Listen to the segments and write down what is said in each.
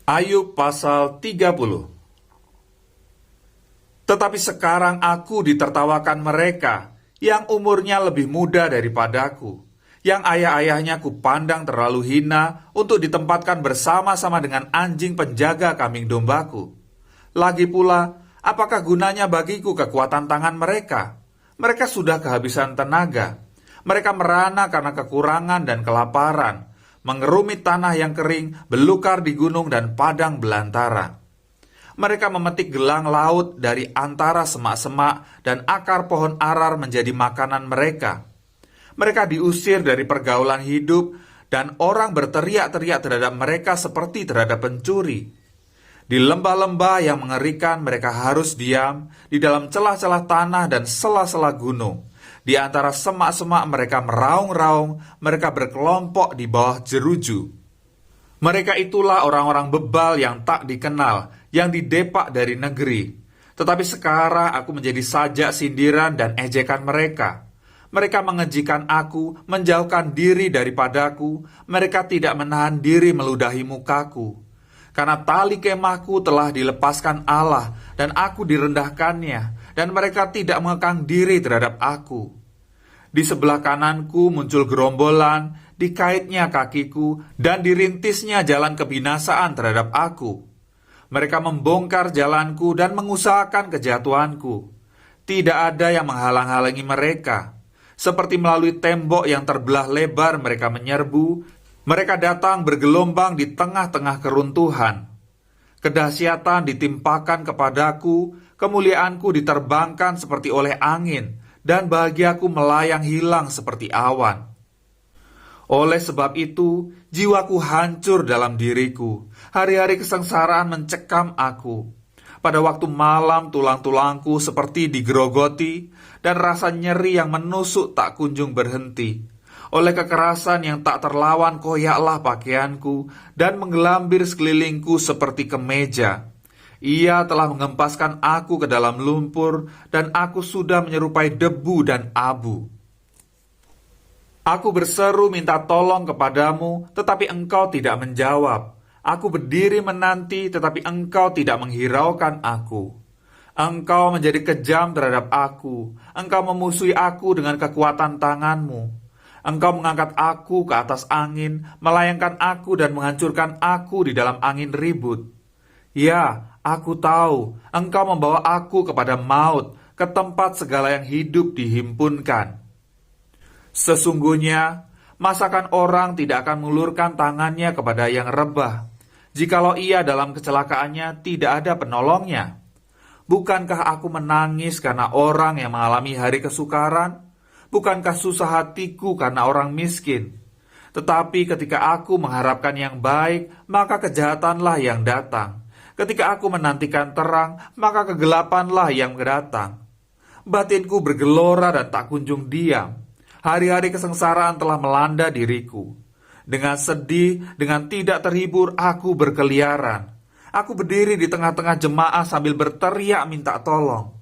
Ayub pasal 30. Tetapi sekarang aku ditertawakan mereka yang umurnya lebih muda daripadaku, yang ayah-ayahnya kupandang terlalu hina untuk ditempatkan bersama-sama dengan anjing penjaga kambing dombaku. Lagi pula, apakah gunanya bagiku kekuatan tangan mereka? Mereka sudah kehabisan tenaga. Mereka merana karena kekurangan dan kelaparan, mengerumit tanah yang kering, belukar di gunung dan padang belantara. Mereka memetik gelang laut dari antara semak-semak dan akar pohon arar menjadi makanan mereka. Mereka diusir dari pergaulan hidup dan orang berteriak-teriak terhadap mereka seperti terhadap pencuri. Di lembah-lembah yang mengerikan mereka harus diam, di dalam celah-celah tanah dan sela-sela gunung. Di antara semak-semak mereka meraung-raung, mereka berkelompok di bawah jeruju. Mereka itulah orang-orang bebal yang tak dikenal, yang didepak dari negeri. Tetapi sekarang aku menjadi sajak sindiran dan ejekan mereka. Mereka mengejikan aku, menjauhkan diri daripadaku, mereka tidak menahan diri meludahi mukaku. Karena tali kemahku telah dilepaskan Allah, dan aku direndahkannya, dan mereka tidak mengekang diri terhadap aku. Di sebelah kananku muncul gerombolan, dikaitnya kakiku, dan dirintisnya jalan kebinasaan terhadap aku. Mereka membongkar jalanku dan mengusahakan kejatuhanku. Tidak ada yang menghalang-halangi mereka. Seperti melalui tembok yang terbelah lebar mereka menyerbu. Mereka datang bergelombang di tengah-tengah keruntuhan. Kedahsyatan ditimpakan kepadaku, kemuliaanku diterbangkan seperti oleh angin, dan bahagiaku melayang hilang seperti awan. Oleh sebab itu, jiwaku hancur dalam diriku. Hari-hari kesengsaraan mencekam aku. Pada waktu malam tulang-tulangku seperti digerogoti, dan rasa nyeri yang menusuk tak kunjung berhenti. Oleh kekerasan yang tak terlawan koyaklah pakaianku, dan menggelambir sekelilingku seperti kemeja. Ia telah mengempaskan aku ke dalam lumpur, dan aku sudah menyerupai debu dan abu. Aku berseru minta tolong kepadamu, tetapi engkau tidak menjawab. Aku berdiri menanti, tetapi engkau tidak menghiraukan aku. Engkau menjadi kejam terhadap aku. Engkau memusuhi aku dengan kekuatan tanganmu. Engkau mengangkat aku ke atas angin, melayangkan aku dan menghancurkan aku di dalam angin ribut. Ya, aku tahu, engkau membawa aku kepada maut, ke tempat segala yang hidup dihimpunkan. Sesungguhnya, masakan orang tidak akan mengulurkan tangannya kepada yang rebah, jikalau ia dalam kecelakaannya tidak ada penolongnya. Bukankah aku menangis karena orang yang mengalami hari kesukaran? Bukankah susah hatiku karena orang miskin? Tetapi ketika aku mengharapkan yang baik, maka kejahatanlah yang datang. Ketika aku menantikan terang, maka kegelapanlah yang datang. Batinku bergelora dan tak kunjung diam. Hari-hari kesengsaraan telah melanda diriku. Dengan sedih, dengan tidak terhibur, aku berkeliaran. Aku berdiri di tengah-tengah jemaah sambil berteriak minta tolong.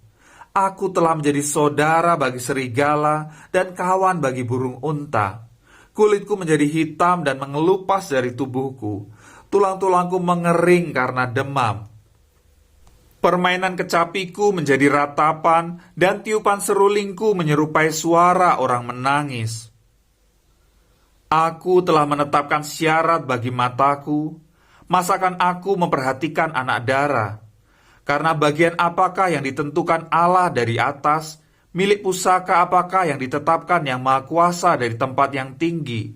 Aku telah menjadi saudara bagi serigala dan kawan bagi burung unta. Kulitku menjadi hitam dan mengelupas dari tubuhku. Tulang-tulangku mengering karena demam. Permainan kecapiku menjadi ratapan dan tiupan serulingku menyerupai suara orang menangis. Aku telah menetapkan syarat bagi mataku. Masakan aku memperhatikan anak dara. Karena bagian apakah yang ditentukan Allah dari atas, milik pusaka apakah yang ditetapkan yang maha kuasa dari tempat yang tinggi.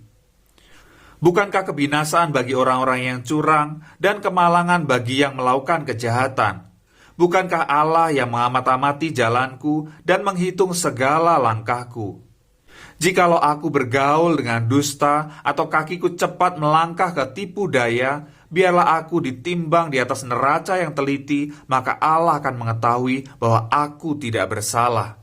Bukankah kebinasaan bagi orang-orang yang curang dan kemalangan bagi yang melakukan kejahatan? Bukankah Allah yang mengamat-amati jalanku dan menghitung segala langkahku? Jikalau aku bergaul dengan dusta atau kakiku cepat melangkah ke tipu daya, biarlah aku ditimbang di atas neraca yang teliti, maka Allah akan mengetahui bahwa aku tidak bersalah.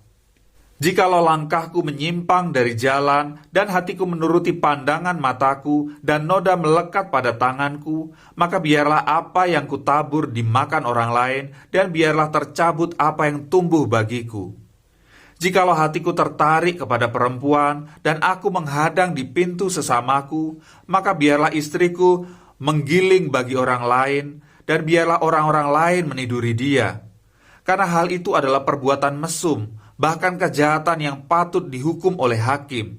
Jikalau langkahku menyimpang dari jalan, dan hatiku menuruti pandangan mataku, dan noda melekat pada tanganku, maka biarlah apa yang kutabur dimakan orang lain, dan biarlah tercabut apa yang tumbuh bagiku. Jikalau hatiku tertarik kepada perempuan, dan aku menghadang di pintu sesamaku, maka biarlah istriku menggiling bagi orang lain, dan biarlah orang-orang lain meniduri dia. Karena hal itu adalah perbuatan mesum, bahkan kejahatan yang patut dihukum oleh hakim.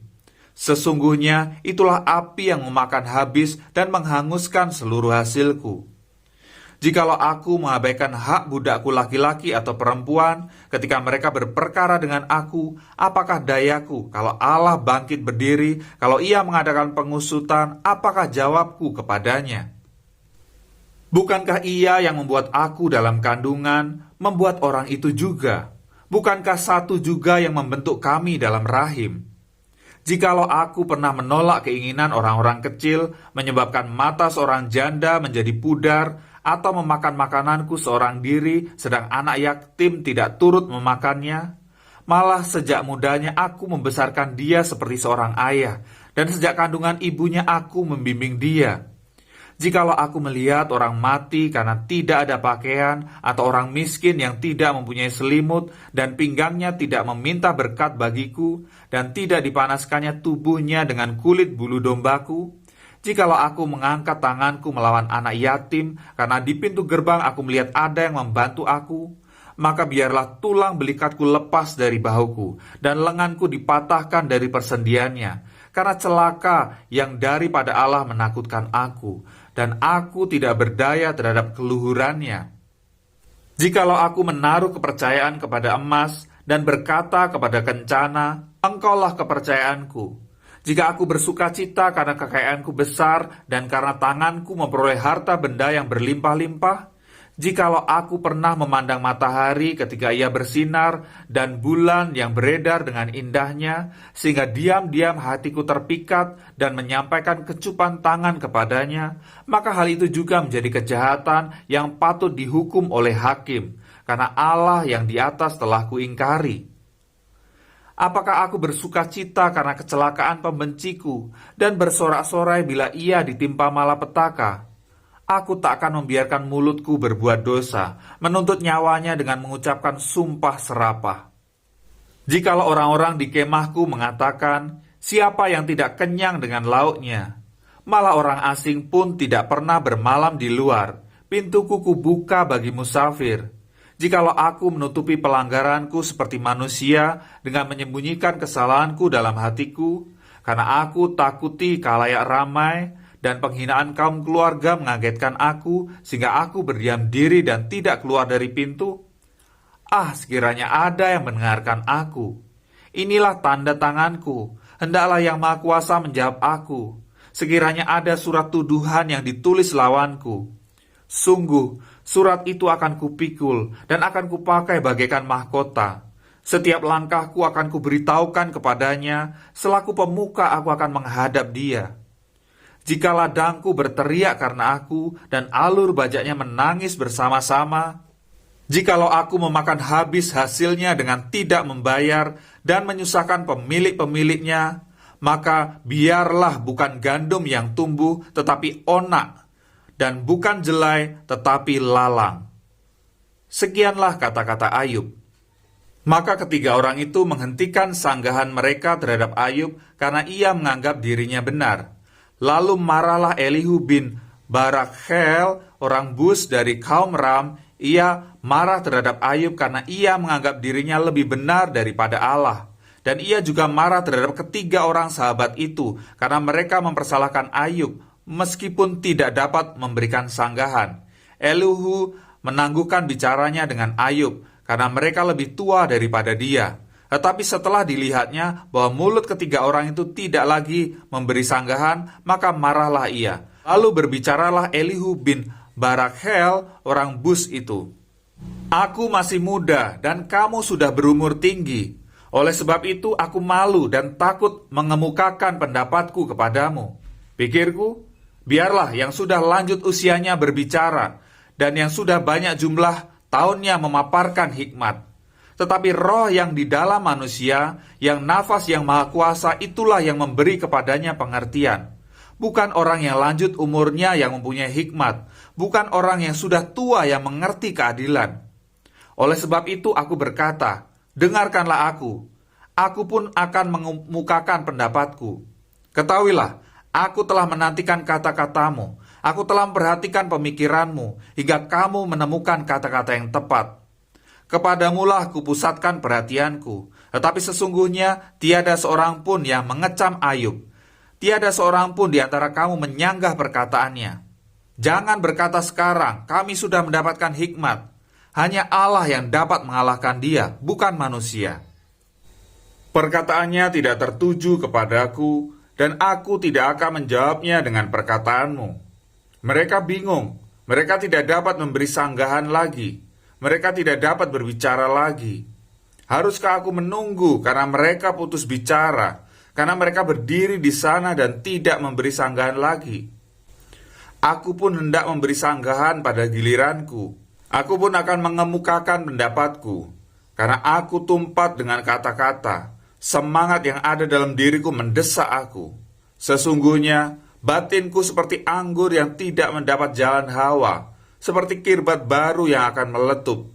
Sesungguhnya itulah api yang memakan habis dan menghanguskan seluruh hasilku. Jikalau aku mengabaikan hak budakku laki-laki atau perempuan ketika mereka berperkara dengan aku, apakah dayaku kalau Allah bangkit berdiri, kalau ia mengadakan pengusutan, apakah jawabku kepadanya? Bukankah ia yang membuat aku dalam kandungan, membuat orang itu juga? Bukankah satu juga yang membentuk kami dalam rahim? Jikalau aku pernah menolak keinginan orang-orang kecil, menyebabkan mata seorang janda menjadi pudar, atau memakan makananku seorang diri, sedang anak yatim tidak turut memakannya, malah sejak mudanya aku membesarkan dia seperti seorang ayah, dan sejak kandungan ibunya aku membimbing dia. Jikalau aku melihat orang mati karena tidak ada pakaian, atau orang miskin yang tidak mempunyai selimut, dan pinggangnya tidak meminta berkat bagiku, dan tidak dipanaskannya tubuhnya dengan kulit bulu dombaku, jikalau aku mengangkat tanganku melawan anak yatim, karena di pintu gerbang aku melihat ada yang membantu aku, maka biarlah tulang belikatku lepas dari bahuku, dan lenganku dipatahkan dari persendiannya, karena celaka yang daripada Allah menakutkan aku, dan aku tidak berdaya terhadap keluhurannya. Jikalau aku menaruh kepercayaan kepada emas, dan berkata kepada kencana, engkaulah kepercayaanku. Jika aku bersuka cita karena kekayaanku besar dan karena tanganku memperoleh harta benda yang berlimpah-limpah, jikalau aku pernah memandang matahari ketika ia bersinar dan bulan yang beredar dengan indahnya, sehingga diam-diam hatiku terpikat dan menyampaikan kecupan tangan kepadanya, maka hal itu juga menjadi kejahatan yang patut dihukum oleh hakim, karena Allah yang di atas telah kuingkari. Apakah aku bersuka cita karena kecelakaan pembenciku dan bersorak-sorai bila ia ditimpa malapetaka? Aku tak akan membiarkan mulutku berbuat dosa, menuntut nyawanya dengan mengucapkan sumpah serapah. Jikalau orang-orang di kemahku mengatakan, siapa yang tidak kenyang dengan lauknya? Malah orang asing pun tidak pernah bermalam di luar, pintuku kubuka bagi musafir. Jikalau aku menutupi pelanggaranku seperti manusia dengan menyembunyikan kesalahanku dalam hatiku, karena aku takuti khalayak ramai dan penghinaan kaum keluarga mengagetkan aku sehingga aku berdiam diri dan tidak keluar dari pintu. Sekiranya ada yang mendengarkan aku. Inilah tanda tanganku, hendaklah Yang Maha Kuasa menjawab aku. Sekiranya ada surat tuduhan yang ditulis lawanku, sungguh surat itu akan kupikul dan akan kupakai bagaikan mahkota. Setiap langkahku akan kuberitahukan kepadanya, selaku pemuka aku akan menghadap dia. Jika ladangku berteriak karena aku dan alur bajaknya menangis bersama-sama, jikalau aku memakan habis hasilnya dengan tidak membayar dan menyusahkan pemilik-pemiliknya, maka biarlah bukan gandum yang tumbuh tetapi onak, dan bukan jelai tetapi lalang. Sekianlah kata-kata Ayub. Maka ketiga orang itu menghentikan sanggahan mereka terhadap Ayub karena ia menganggap dirinya benar. Lalu marahlah Elihu bin Barakhel, orang Bus dari kaum Ram. Ia marah terhadap Ayub karena ia menganggap dirinya lebih benar daripada Allah. Dan ia juga marah terhadap ketiga orang sahabat itu karena mereka mempersalahkan Ayub, meskipun tidak dapat memberikan sanggahan. Elihu menangguhkan bicaranya dengan Ayub, karena mereka lebih tua daripada dia. Tetapi setelah dilihatnya bahwa mulut ketiga orang itu tidak lagi memberi sanggahan, maka marahlah ia. Lalu berbicaralah Elihu bin Barakhel, orang Bus itu. Aku masih muda dan kamu sudah berumur tinggi. Oleh sebab itu aku malu dan takut mengemukakan pendapatku kepadamu. Pikirku, biarlah yang sudah lanjut usianya berbicara, dan yang sudah banyak jumlah tahunnya memaparkan hikmat. Tetapi roh yang di dalam manusia, yang nafas yang maha kuasa, itulah yang memberi kepadanya pengertian. Bukan orang yang lanjut umurnya yang mempunyai hikmat, bukan orang yang sudah tua yang mengerti keadilan. Oleh sebab itu aku berkata, dengarkanlah aku pun akan mengemukakan pendapatku. Ketahuilah, aku telah menantikan kata-katamu, Aku telah memperhatikan pemikiranmu hingga kamu menemukan kata-kata yang tepat. Kepadamulah kupusatkan perhatianku, tetapi sesungguhnya tiada seorang pun yang mengecam Ayub. Tiada seorang pun di antara kamu menyanggah perkataannya. Jangan berkata sekarang, kami sudah mendapatkan hikmat. Hanya Allah yang dapat mengalahkan dia, bukan manusia. Perkataannya tidak tertuju kepadaku, dan aku tidak akan menjawabnya dengan perkataanmu. Mereka bingung, mereka tidak dapat memberi sanggahan lagi. Mereka tidak dapat berbicara lagi. Haruskah aku menunggu karena mereka putus bicara, karena mereka berdiri di sana dan tidak memberi sanggahan lagi? Aku pun hendak memberi sanggahan pada giliranku. Aku pun akan mengemukakan pendapatku, karena aku tumpat dengan kata-kata. Semangat yang ada dalam diriku mendesak aku. Sesungguhnya batinku seperti anggur yang tidak mendapat jalan hawa, seperti kirbat baru yang akan meletup.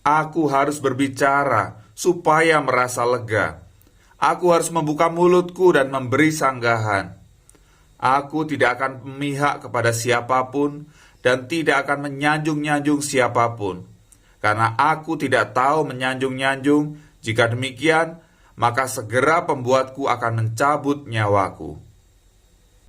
Aku harus berbicara supaya merasa lega. Aku harus membuka mulutku dan memberi sanggahan. Aku tidak akan memihak kepada siapapun dan tidak akan menyanjung-nyanjung siapapun. Karena aku tidak tahu menyanjung-nyanjung, jika demikian, maka segera pembuatku akan mencabut nyawaku.